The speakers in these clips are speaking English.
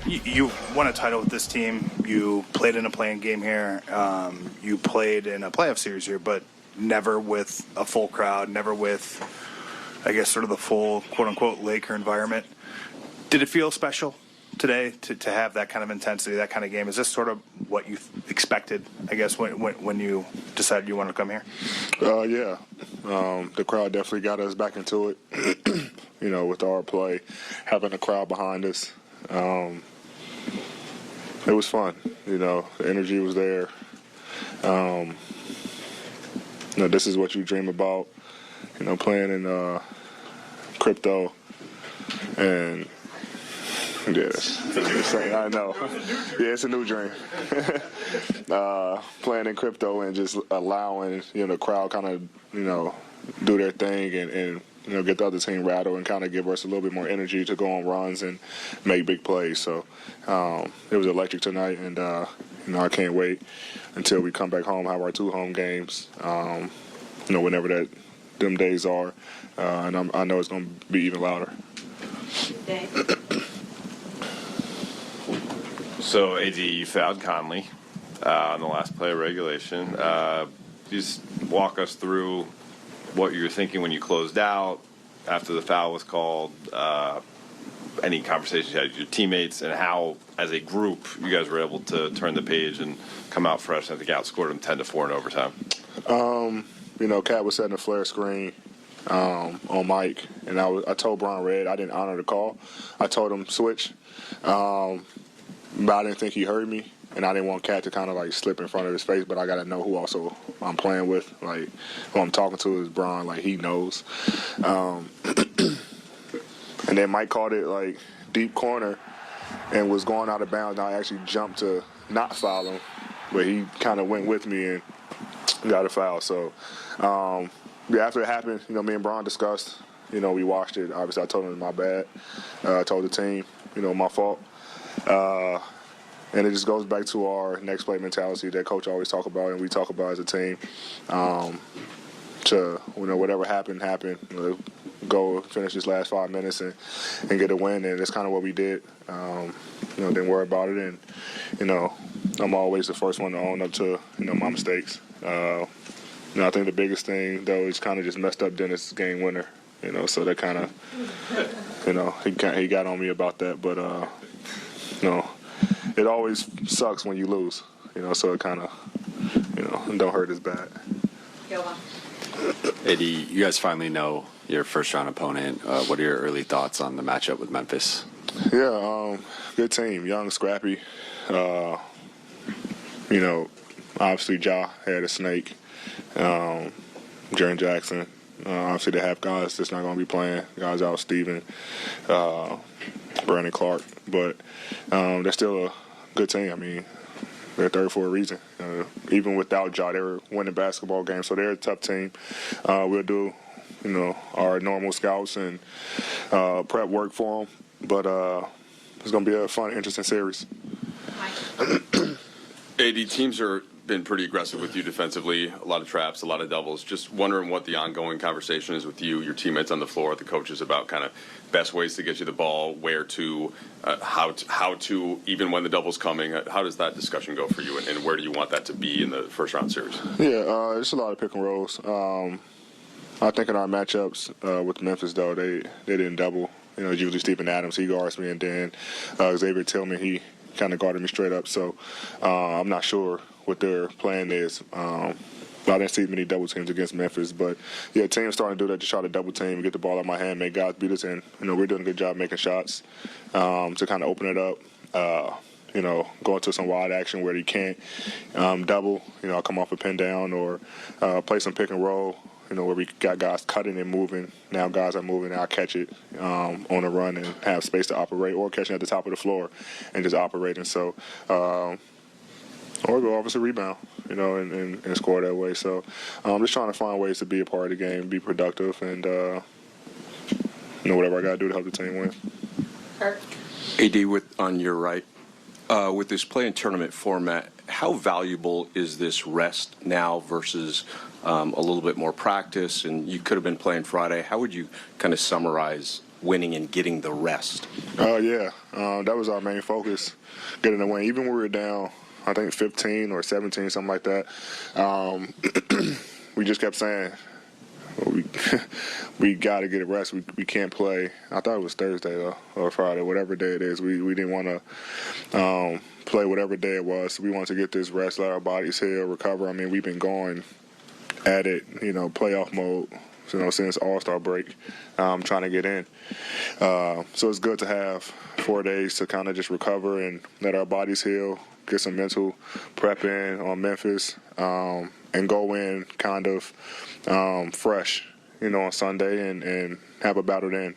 You won a title with this team. You played in a playing game here. You played in a playoff series here, but never with a full crowd, never with, I guess, sort of the full quote-unquote Laker environment. Did it feel special today to have that kind of intensity, that kind of game? Is this sort of what you expected, I guess, when you decided you wanted to come here? Yeah. The crowd definitely got us back into it, with our play, having a crowd behind us. It was fun, the energy was there. This is what you dream about, playing in crypto. And, I know. Yeah, it's a new dream. Playing in crypto and just allowing, the crowd kind of, do their thing and get the other team rattled and kind of give us a little bit more energy to go on runs and make big plays. So it was electric tonight, and I can't wait until we come back home, have our 2 home games. Whenever them days are, and I know it's going to be even louder. So, AD, you fouled Conley on the last play of regulation. Just walk us through what you were thinking when you closed out after the foul was called, any conversations you had with your teammates, and how, as a group, you guys were able to turn the page and come out fresh. I think outscored them 10-4 in overtime. Cat was setting a flare screen on Mike, and I told Brian Red I didn't honor the call. I told him switch, but I didn't think he heard me. And I didn't want Cat to kind of, slip in front of his face, but I got to know who also I'm playing with. Who I'm talking to is Bron. He knows. And then Mike called it, deep corner and was going out of bounds. And I actually jumped to not foul him, but he kind of went with me and got a foul. So, after it happened, me and Bron discussed. We watched it. Obviously, I told him it was my bad. I told the team, my fault. And it just goes back to our next play mentality that Coach always talk about and we talk about as a team. To whatever happened. Go finish this last 5 minutes and get a win, and that's kind of what we did. Didn't worry about it, and I'm always the first one to own up to my mistakes. I think the biggest thing though is kind of just messed up Dennis' game winner. So that kind of he got on me about that, but it always sucks when you lose, so it kind of, don't hurt as bad. AD, you guys finally know your first-round opponent. What are your early thoughts on the matchup with Memphis? Yeah, good team, young, scrappy. Obviously Ja had a snake. Jaren Jackson. Obviously they have guys that's not going to be playing. Guys out, Steven, Brandon Clark. But they're still a good team. I mean, they're third for a reason. Even without Ja, they were winning basketball games. So they're a tough team. We'll do, our normal scouts and prep work for them. But it's going to be a fun, interesting series. AD, teams are been pretty aggressive with you defensively, a lot of traps, a lot of doubles. Just wondering what the ongoing conversation is with you, your teammates on the floor, the coaches, about kind of best ways to get you the ball, where to, how to, even when the double's coming. How does that discussion go for you, and where do you want that to be in the first round series? Yeah, it's a lot of pick and rolls. I think in our matchups with Memphis, though, they didn't double. It's usually Steven Adams, he guards me, and then Xavier Tillman, he kind of guarded me straight up. So I'm not sure what their plan is. I didn't see many double teams against Memphis, but yeah, teams starting to do that to try to double team, get the ball out of my hand, make guys beat us, and we're doing a good job making shots to kind of open it up. Go into some wide action where you can't double. I'll come off a pin down or play some pick and roll. Where we got guys cutting and moving. Now guys are moving. I'll catch it on a run and have space to operate, or catching at the top of the floor and just operating. So, or go obviously rebound, and score that way. So I'm just trying to find ways to be a part of the game, be productive, and whatever I got to do to help the team win. AD, on your right, with this play-in-tournament format, how valuable is this rest now versus a little bit more practice? And you could have been playing Friday. How would you kind of summarize winning and getting the rest? Yeah, that was our main focus, getting the win. Even when we were down, I think 15 or 17, something like that, we just kept saying, we got to get a rest. We can't play. I thought it was Thursday though, or Friday, whatever day it is. We didn't want to play whatever day it was. We wanted to get this rest, let our bodies heal, recover. I mean, we've been going at it, playoff mode, since All-Star break, trying to get in. So it's good to have 4 days to kind of just recover and let our bodies heal, get some mental prep in on Memphis, and go in kind of fresh, on Sunday and have a battle then,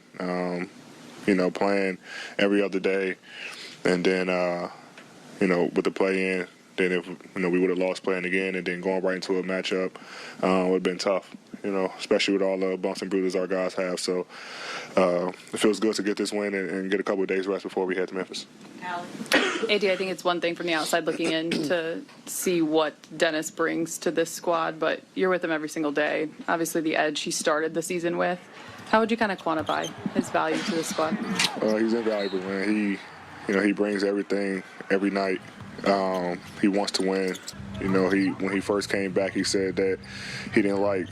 playing every other day. And then, with the play-in, then if we would have lost playing again and then going right into a matchup would have been tough, especially with all the bumps and bruises our guys have. So it feels good to get this win and get a couple of days rest before we head to Memphis. AD, I think it's one thing from the outside looking in to see what Dennis brings to this squad, but you're with him every single day. Obviously, the edge he started the season with. How would you kind of quantify his value to the squad? He's invaluable, man. He brings everything every night. He wants to win. When he first came back, he said that he didn't like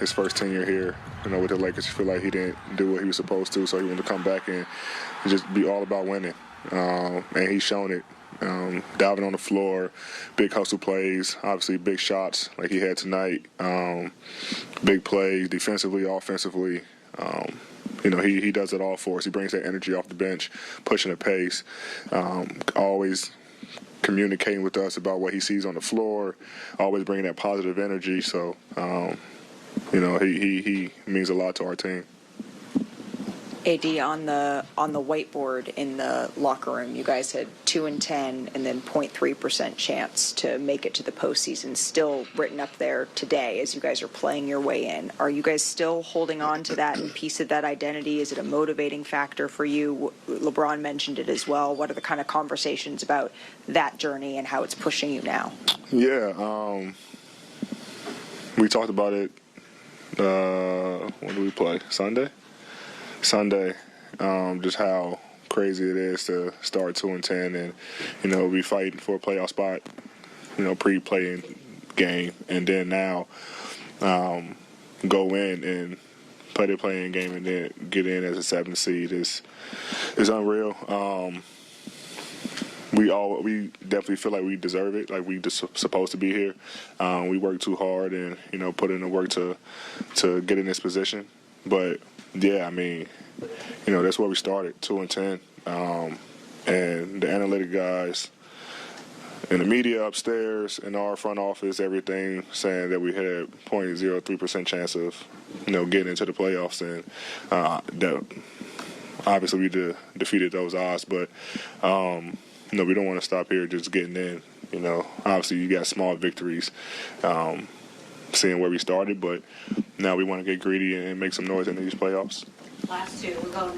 his first tenure here. With the Lakers, he feel like he didn't do what he was supposed to, so he wanted to come back and just be all about winning. And he's shown it. Diving on the floor, big hustle plays, obviously big shots like he had tonight. Big plays defensively, offensively. He does it all for us. He brings that energy off the bench, pushing the pace, always communicating with us about what he sees on the floor, always bringing that positive energy. So, he means a lot to our team. AD, on the whiteboard in the locker room, you guys had 2-10 and then 0.3% chance to make it to the postseason, still written up there today as you guys are playing your way in. Are you guys still holding on to that and piece of that identity? Is it a motivating factor for you? LeBron mentioned it as well. What are the kind of conversations about that journey and how it's pushing you now? Yeah, we talked about it. When do we play? Sunday, just how crazy it is to start 2-10 and be fighting for a playoff spot, pre-playing game, and then now go in and play the playing game and then get in as a 7th seed is unreal. We definitely feel like we deserve it, like we just supposed to be here. We work too hard and put in the work to get in this position, but. Yeah, I mean, that's where we started, 2-10. And the analytic guys in the media upstairs, in our front office, everything saying that we had a 0.03% chance of, getting into the playoffs. And that obviously we defeated those odds. But, we don't want to stop here just getting in. Obviously you got small victories. Seeing where we started, but now we want to get greedy and make some noise in these playoffs. Last two, we're going